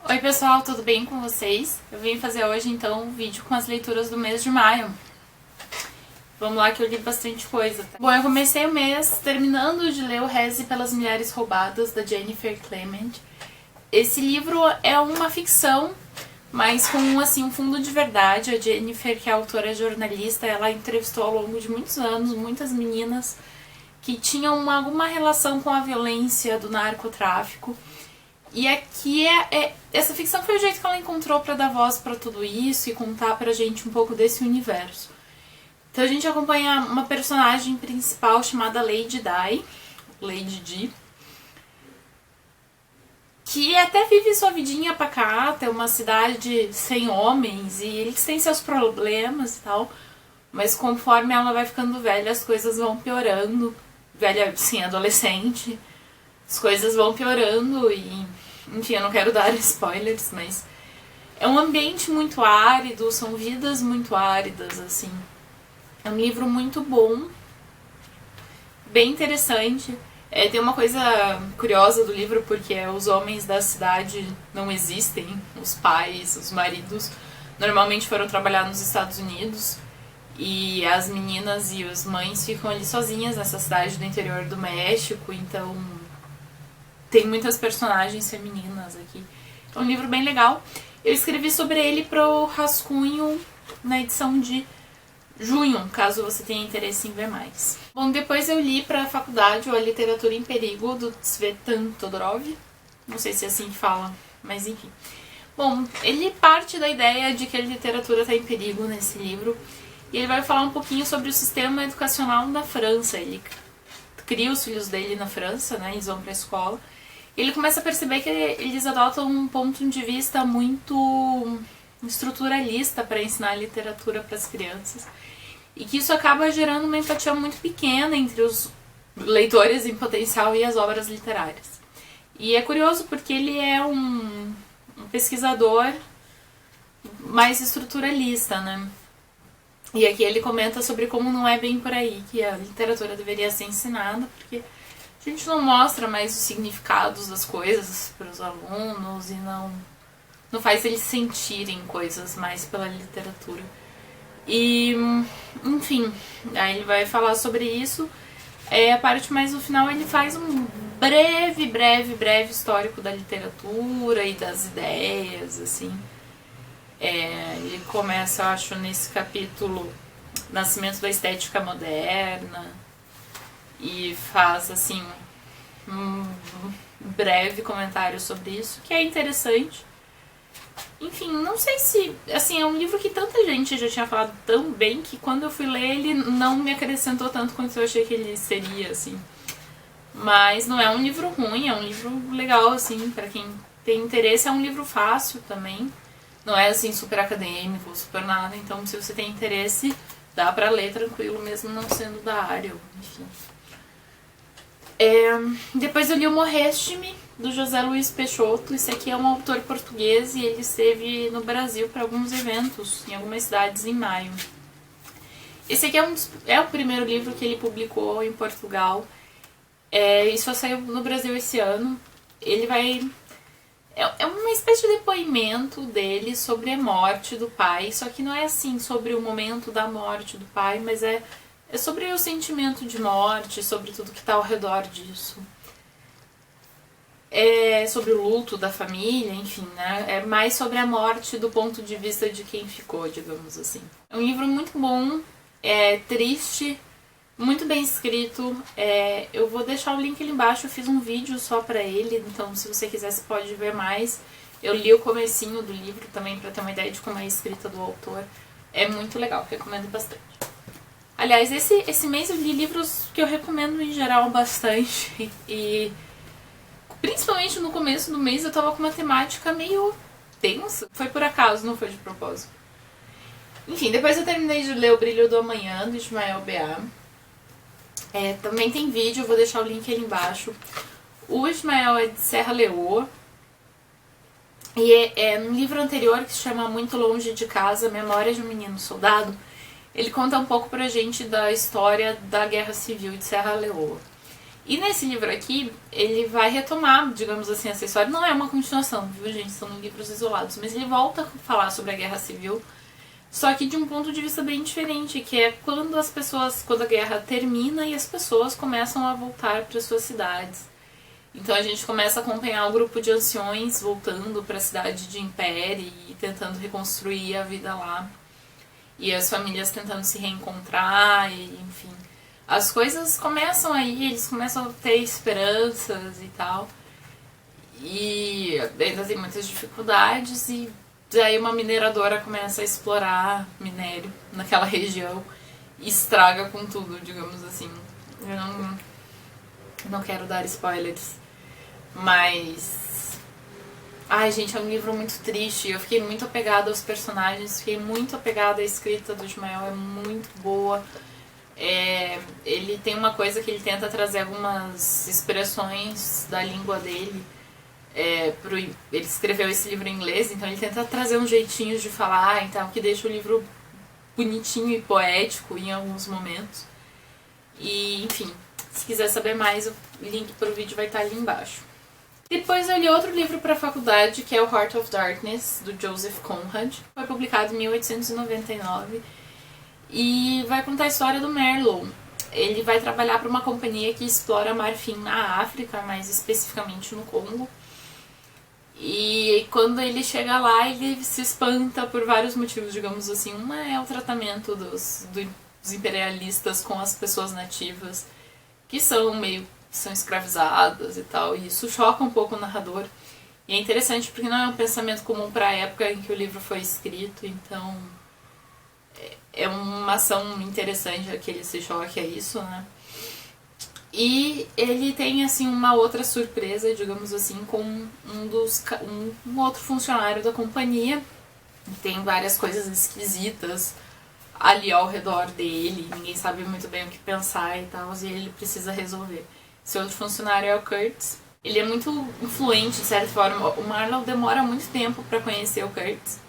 Oi pessoal, tudo bem com vocês? Eu vim fazer hoje então um vídeo com as leituras do mês de maio. Vamos lá que eu li bastante coisa, tá? Bom, eu comecei o mês terminando de ler o Reze pelas Mulheres Roubadas, da Jennifer Clement. Esse livro é uma ficção, mas com assim, um fundo de verdade. A Jennifer, que é autora e jornalista, ela entrevistou ao longo de muitos anos muitas meninas que tinham alguma relação com a violência do narcotráfico. E aqui essa ficção foi o jeito que ela encontrou para dar voz para tudo isso e contar pra gente um pouco desse universo. Então a gente acompanha uma personagem principal chamada Lady Di, Lady Di, que até vive sua vidinha pacata, é uma cidade sem homens e eles têm seus problemas e tal, mas conforme ela vai ficando velha as coisas vão piorando, velha, sim, adolescente, as coisas vão piorando e, enfim, eu não quero dar spoilers, mas é um ambiente muito árido, são vidas muito áridas, assim. É um livro muito bom, bem interessante. Tem uma coisa curiosa do livro, porque os homens da cidade não existem, os pais, os maridos, normalmente foram trabalhar nos Estados Unidos, e as meninas e as mães ficam ali sozinhas nessa cidade do interior do México, então tem muitas personagens femininas aqui. É um livro bem legal. Eu escrevi sobre ele pro Rascunho na edição de junho, caso você tenha interesse em ver mais. Bom, depois eu li pra faculdade A Literatura em Perigo, do Tsvetan Todorov. Não sei se é assim que fala, mas enfim. Bom, ele parte da ideia de que a literatura está em perigo nesse livro. E ele vai falar um pouquinho sobre o sistema educacional na França. Ele cria os filhos dele na França, né? Eles vão pra escola. Ele começa a perceber que eles adotam um ponto de vista muito estruturalista para ensinar literatura para as crianças. E que isso acaba gerando uma empatia muito pequena entre os leitores em potencial e as obras literárias. E é curioso porque ele é um pesquisador mais estruturalista, né? E aqui ele comenta sobre como não é bem por aí que a literatura deveria ser ensinada, porque a gente não mostra mais os significados das coisas para os alunos e não faz eles sentirem coisas mais pela literatura. E, enfim, aí ele vai falar sobre isso. A parte mais no final ele faz um breve histórico da literatura e das ideias, assim. Ele começa, eu acho, nesse capítulo Nascimento da Estética Moderna e faz, assim, um breve comentário sobre isso, que é interessante. Enfim, não sei se, assim, é um livro que tanta gente já tinha falado tão bem que quando eu fui ler ele não me acrescentou tanto quanto eu achei que ele seria, assim. Mas não é um livro ruim, é um livro legal, assim, pra quem tem interesse, é um livro fácil também. Não é assim super acadêmico, super nada, então se você tem interesse, dá pra ler tranquilo, mesmo não sendo da área, enfim. Depois eu li o Morreste-me, do José Luiz Peixoto. Esse aqui é um autor português e ele esteve no Brasil para alguns eventos, em algumas cidades, em maio. Esse aqui é o primeiro livro que ele publicou em Portugal. E só saiu no Brasil esse ano. Ele vai... É uma espécie de depoimento dele sobre a morte do pai, só que não é assim sobre o momento da morte do pai, mas é sobre o sentimento de morte, sobre tudo que está ao redor disso. É sobre o luto da família, enfim, né? É mais sobre a morte do ponto de vista de quem ficou, digamos assim. É um livro muito bom, é triste, muito bem escrito. Eu vou deixar o link ali embaixo, eu fiz um vídeo só pra ele, então se você quiser você pode ver mais. Eu li o comecinho do livro também pra ter uma ideia de como é a escrita do autor. É muito legal, recomendo bastante. Aliás, esse mês eu li livros que eu recomendo em geral bastante e principalmente no começo do mês eu tava com uma temática meio tensa. Foi por acaso, não foi de propósito. Enfim, depois eu terminei de ler O Brilho do Amanhã, do Ismael Beá. Também tem vídeo, eu vou deixar o link ali embaixo. O Ismael é de Serra Leoa. E num livro anterior que se chama Muito Longe de Casa, Memórias de um Menino Soldado, ele conta um pouco pra gente da história da Guerra Civil de Serra Leoa. E nesse livro aqui, ele vai retomar, digamos assim, essa história. Não é uma continuação, viu, gente? São livros isolados. Mas ele volta a falar sobre a Guerra Civil, só que de um ponto de vista bem diferente, que é quando quando a guerra termina e as pessoas começam a voltar para suas cidades. Então a gente começa a acompanhar o grupo de anciões voltando para a cidade de Império e tentando reconstruir a vida lá. E as famílias tentando se reencontrar, e enfim. As coisas começam aí, eles começam a ter esperanças e tal. E ainda tem muitas dificuldades, e daí uma mineradora começa a explorar minério naquela região e estraga com tudo, digamos assim. Eu não quero dar spoilers, mas... Ai, gente, é um livro muito triste. Eu fiquei muito apegada aos personagens, fiquei muito apegada à escrita do Ismael, é muito boa. Ele tem uma coisa que ele tenta trazer algumas expressões da língua dele. Ele escreveu esse livro em inglês, então ele tenta trazer uns jeitinhos de falar, então, que deixa o livro bonitinho e poético em alguns momentos. E, enfim, se quiser saber mais, o link para o vídeo vai estar ali embaixo. Depois eu li outro livro para a faculdade, que é o Heart of Darkness, do Joseph Conrad. Foi publicado em 1899 e vai contar a história do Merlon. Ele vai trabalhar para uma companhia que explora marfim na África, mais especificamente no Congo. E quando ele chega lá, ele se espanta por vários motivos, digamos assim. Uma é o tratamento dos imperialistas com as pessoas nativas, que são escravizadas e tal, e isso choca um pouco o narrador. E é interessante porque não é um pensamento comum para a época em que o livro foi escrito, então é uma ação interessante que ele se choque a isso, né? E ele tem, assim, uma outra surpresa, digamos assim, com um outro funcionário da companhia. Tem várias coisas esquisitas ali ao redor dele, ninguém sabe muito bem o que pensar e tal, e ele precisa resolver. Esse outro funcionário é o Kurtz. Ele é muito influente, de certa forma. O Marlowe demora muito tempo para conhecer o Kurtz.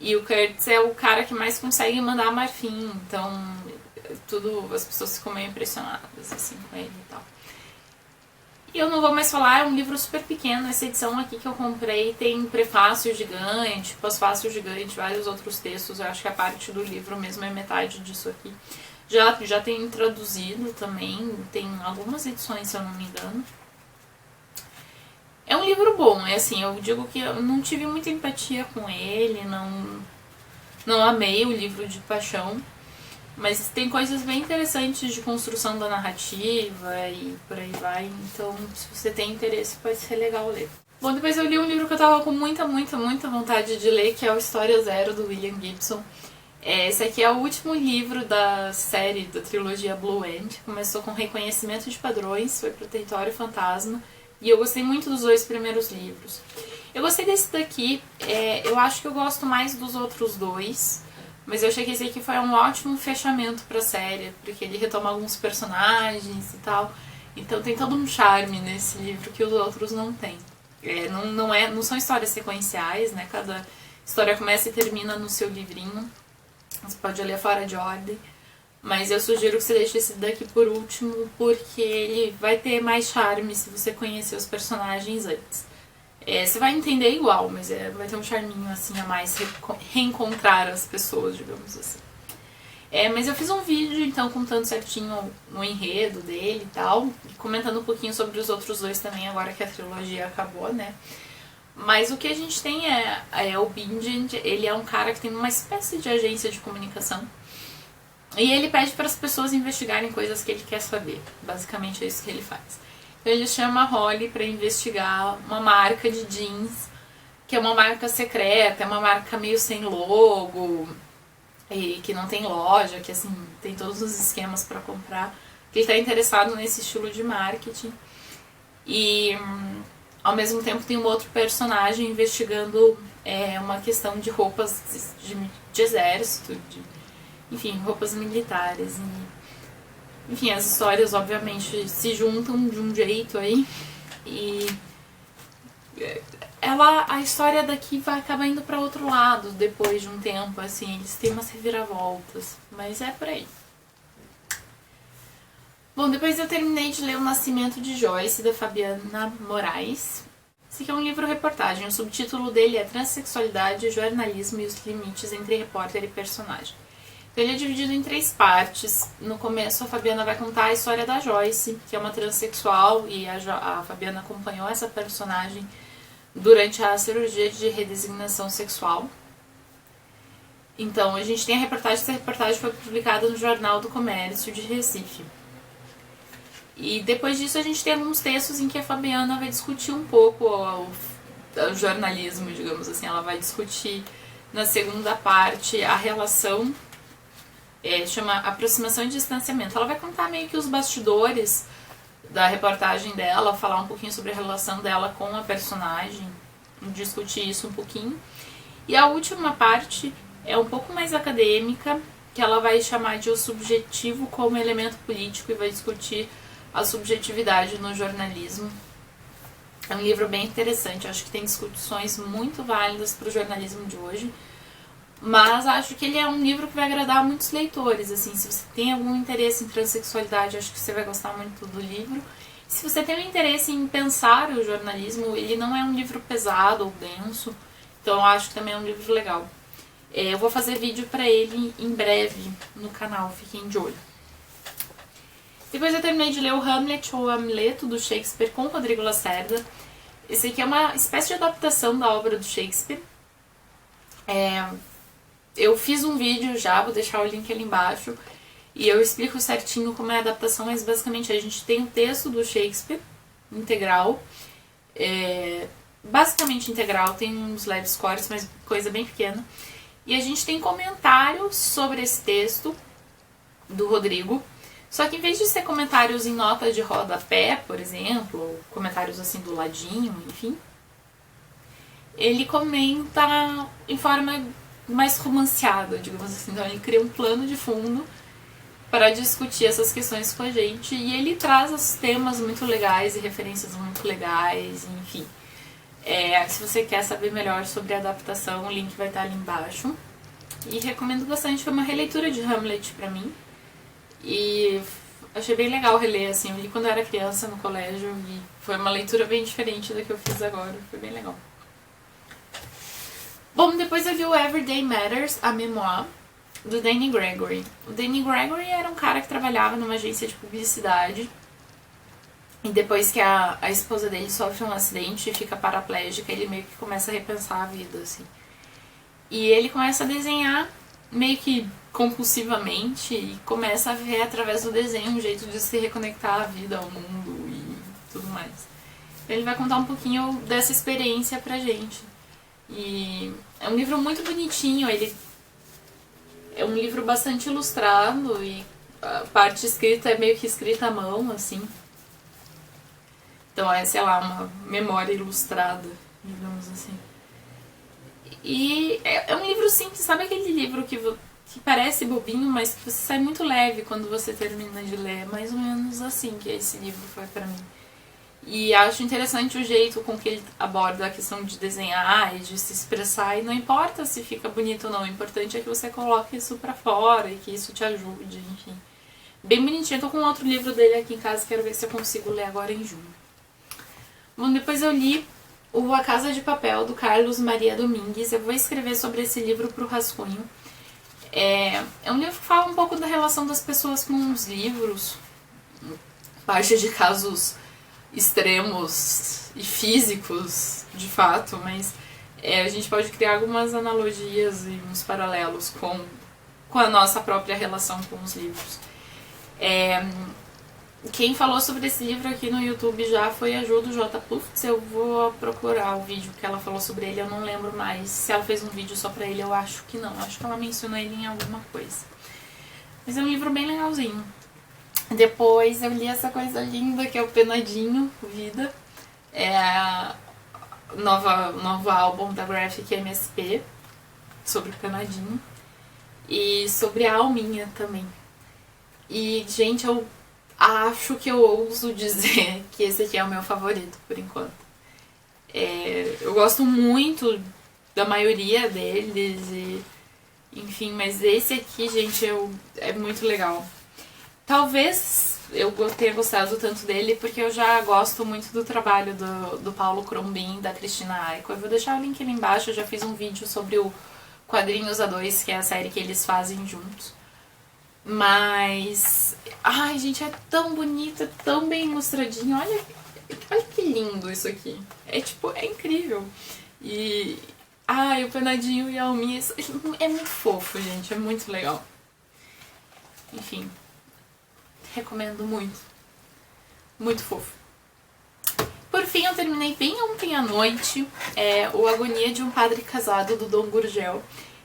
E o Kurtz é o cara que mais consegue mandar marfim. Então, as pessoas ficam meio impressionadas assim, com ele e tal. E eu não vou mais falar, é um livro super pequeno. Essa edição aqui que eu comprei tem prefácio gigante, pós-fácio gigante, vários outros textos. Eu acho que a parte do livro mesmo é metade disso aqui. Já tem traduzido também, tem algumas edições, se eu não me engano. É um livro bom, assim, eu digo que eu não tive muita empatia com ele, não amei o livro de paixão, mas tem coisas bem interessantes de construção da narrativa e por aí vai, então se você tem interesse pode ser legal ler. Bom, depois eu li um livro que eu tava com muita vontade de ler, que é o História Zero, do William Gibson. Esse aqui é o último livro da série, da trilogia Blue End. Começou com Reconhecimento de Padrões, foi pro Território Fantasma, e eu gostei muito dos 2 primeiros livros. Eu gostei desse daqui, eu acho que eu gosto mais dos outros 2, mas eu achei que esse aqui foi um ótimo fechamento pra série, porque ele retoma alguns personagens e tal, então tem todo um charme nesse livro que os outros não tem. Não são histórias sequenciais, né? Cada história começa e termina no seu livrinho. Você pode ler fora de ordem, mas eu sugiro que você deixe esse daqui por último, porque ele vai ter mais charme se você conhecer os personagens antes. Você vai entender igual, mas vai ter um charminho assim a mais, reencontrar as pessoas, digamos assim. Mas eu fiz um vídeo, então, contando certinho o enredo dele e tal, e comentando um pouquinho sobre os outros 2 também, agora que a trilogia acabou, né? Mas o que a gente tem o Bingen, ele é um cara que tem uma espécie de agência de comunicação. E ele pede para as pessoas investigarem coisas que ele quer saber. Basicamente é isso que ele faz. Então ele chama a Holly para investigar uma marca de jeans, que é uma marca secreta, é uma marca meio sem logo, e que não tem loja, que assim, tem todos os esquemas para comprar. Que ele está interessado nesse estilo de marketing. E... ao mesmo tempo tem um outro personagem investigando uma questão de roupas de exército, enfim, roupas militares. Enfim, as histórias obviamente se juntam de um jeito aí. E a história daqui vai acabar indo para outro lado depois de um tempo, assim, eles têm umas reviravoltas, mas é por aí. Bom, depois eu terminei de ler O Nascimento de Joyce, da Fabiana Moraes. Esse aqui é um livro-reportagem. O subtítulo dele é Transsexualidade, Jornalismo e os Limites entre Repórter e Personagem. Então, ele é dividido em 3 partes. No começo, a Fabiana vai contar a história da Joyce, que é uma transexual, e a Fabiana acompanhou essa personagem durante a cirurgia de redesignação sexual. Então, a gente tem a reportagem, essa reportagem foi publicada no Jornal do Comércio de Recife. E depois disso a gente tem alguns textos em que a Fabiana vai discutir um pouco o jornalismo, digamos assim. Ela vai discutir na segunda parte a relação, chama Aproximação e Distanciamento. Ela vai contar meio que os bastidores da reportagem dela, falar um pouquinho sobre a relação dela com a personagem, discutir isso um pouquinho. E a última parte é um pouco mais acadêmica, que ela vai chamar de o subjetivo como elemento político e vai discutir a subjetividade no jornalismo. É um livro bem interessante, acho que tem discussões muito válidas para o jornalismo de hoje, mas acho que ele é um livro que vai agradar a muitos leitores, assim, se você tem algum interesse em transexualidade, acho que você vai gostar muito do livro. Se você tem um interesse em pensar o jornalismo, ele não é um livro pesado ou denso, então acho que também é um livro legal. Eu vou fazer vídeo para ele em breve no canal, fiquem de olho. Depois eu terminei de ler o Hamlet ou Hamleto, do Shakespeare, com Rodrigo Lacerda. Esse aqui é uma espécie de adaptação da obra do Shakespeare. Eu fiz um vídeo já, vou deixar o link ali embaixo, e eu explico certinho como é a adaptação, mas basicamente a gente tem o texto do Shakespeare integral, basicamente integral, tem uns leves cortes, mas coisa bem pequena. E a gente tem comentários sobre esse texto do Rodrigo, só que em vez de ser comentários em nota de rodapé, por exemplo, ou comentários assim do ladinho, enfim, ele comenta em forma mais romanceada, digamos assim. Então ele cria um plano de fundo para discutir essas questões com a gente e ele traz os temas muito legais e referências muito legais, enfim. Se você quer saber melhor sobre a adaptação, o link vai estar ali embaixo. E recomendo bastante, foi uma releitura de Hamlet pra mim. E achei bem legal reler, assim, eu li quando eu era criança no colégio e foi uma leitura bem diferente da que eu fiz agora, foi bem legal. Bom, depois eu vi o Everyday Matters, a memoir, do Danny Gregory. O Danny Gregory era um cara que trabalhava numa agência de publicidade e depois que a esposa dele sofre um acidente e fica paraplégica, ele meio que começa a repensar a vida, assim. E ele começa a desenhar meio que compulsivamente e começa a ver através do desenho um jeito de se reconectar à vida, ao mundo e tudo mais. Ele vai contar um pouquinho dessa experiência pra gente. E é um livro muito bonitinho, ele é um livro bastante ilustrado e a parte escrita é meio que escrita à mão, assim. Então é, sei lá, uma memória ilustrada, digamos assim. E é um livro simples, sabe aquele livro que parece bobinho, mas que você sai muito leve quando você termina de ler? É mais ou menos assim que esse livro foi pra mim. E acho interessante o jeito com que ele aborda a questão de desenhar e de se expressar, e não importa se fica bonito ou não, o importante é que você coloque isso pra fora e que isso te ajude, enfim. Bem bonitinho, eu tô com outro livro dele aqui em casa, quero ver se eu consigo ler agora em junho. Bom, depois eu li o A Casa de Papel, do Carlos Maria Domingues. Eu vou escrever sobre esse livro pro rascunho. É um livro que fala um pouco da relação das pessoas com os livros, parte de casos extremos e físicos, de fato, mas a gente pode criar algumas analogias e uns paralelos com a nossa própria relação com os livros. Quem falou sobre esse livro aqui no YouTube já foi a Ju do J. Pufts. Eu vou procurar o vídeo que ela falou sobre ele, eu não lembro mais. Se ela fez um vídeo só pra ele, eu acho que não. Acho que ela mencionou ele em alguma coisa. Mas é um livro bem legalzinho. Depois eu li essa coisa linda que é o Penadinho Vida. Novo álbum da Graphic MSP sobre o Penadinho. E sobre a Alminha também. E, gente, eu acho que eu ouso dizer que esse aqui é o meu favorito, por enquanto. Eu gosto muito da maioria deles, e, enfim, mas esse aqui, gente, é muito legal. Talvez eu tenha gostado tanto dele, porque eu já gosto muito do trabalho do Paulo Crombin e da Cristina Aiko. Eu vou deixar o link ali embaixo, eu já fiz um vídeo sobre o Quadrinhos A2, que é a série que eles fazem juntos. Mas... ai, gente, é tão bonito, é tão bem ilustradinho. Olha que lindo isso aqui. É tipo, é incrível. E... ai, o Penadinho e a Alminha... é muito fofo, gente, é muito legal. Enfim... recomendo muito. Muito fofo. Por fim, eu terminei bem ontem à noite o Agonia de um Padre Casado, do Dom Gurgel.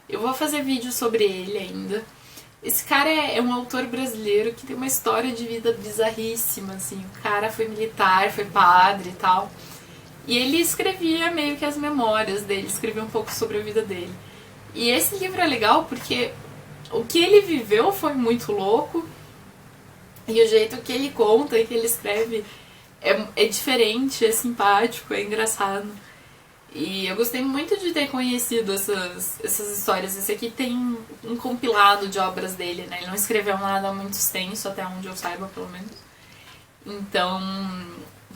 Eu vou fazer vídeo sobre ele ainda. Esse cara é um autor brasileiro que tem uma história de vida bizarríssima, assim. O cara foi militar, foi padre e tal. E ele escrevia meio que as memórias dele, escrevia um pouco sobre a vida dele. E esse livro é legal porque o que ele viveu foi muito louco. E o jeito que ele conta e que ele escreve é diferente, é simpático, é engraçado. E eu gostei muito de ter conhecido essas histórias. Esse aqui tem um compilado de obras dele, né? Ele não escreveu nada muito extenso, até onde eu saiba, pelo menos. Então,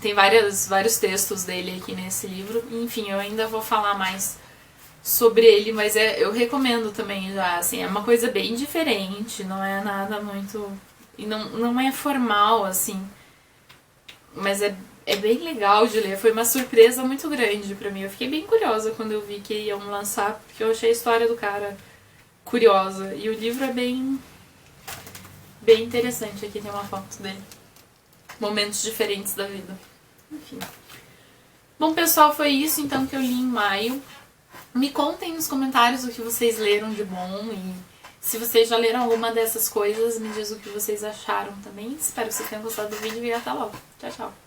tem vários textos dele aqui nesse livro. Enfim, eu ainda vou falar mais sobre ele, mas eu recomendo também já, assim, é uma coisa bem diferente, não é nada muito... e não é formal, assim, mas é bem legal de ler. Foi uma surpresa muito grande pra mim. Eu fiquei bem curiosa quando eu vi que iam lançar, porque eu achei a história do cara curiosa. E o livro é bem interessante. Aqui tem uma foto dele. Momentos diferentes da vida. Enfim. Bom, pessoal, foi isso então que eu li em maio. Me contem nos comentários o que vocês leram de bom e... se vocês já leram alguma dessas coisas, me diz o que vocês acharam também. Espero que vocês tenham gostado do vídeo e até logo. Tchau, tchau.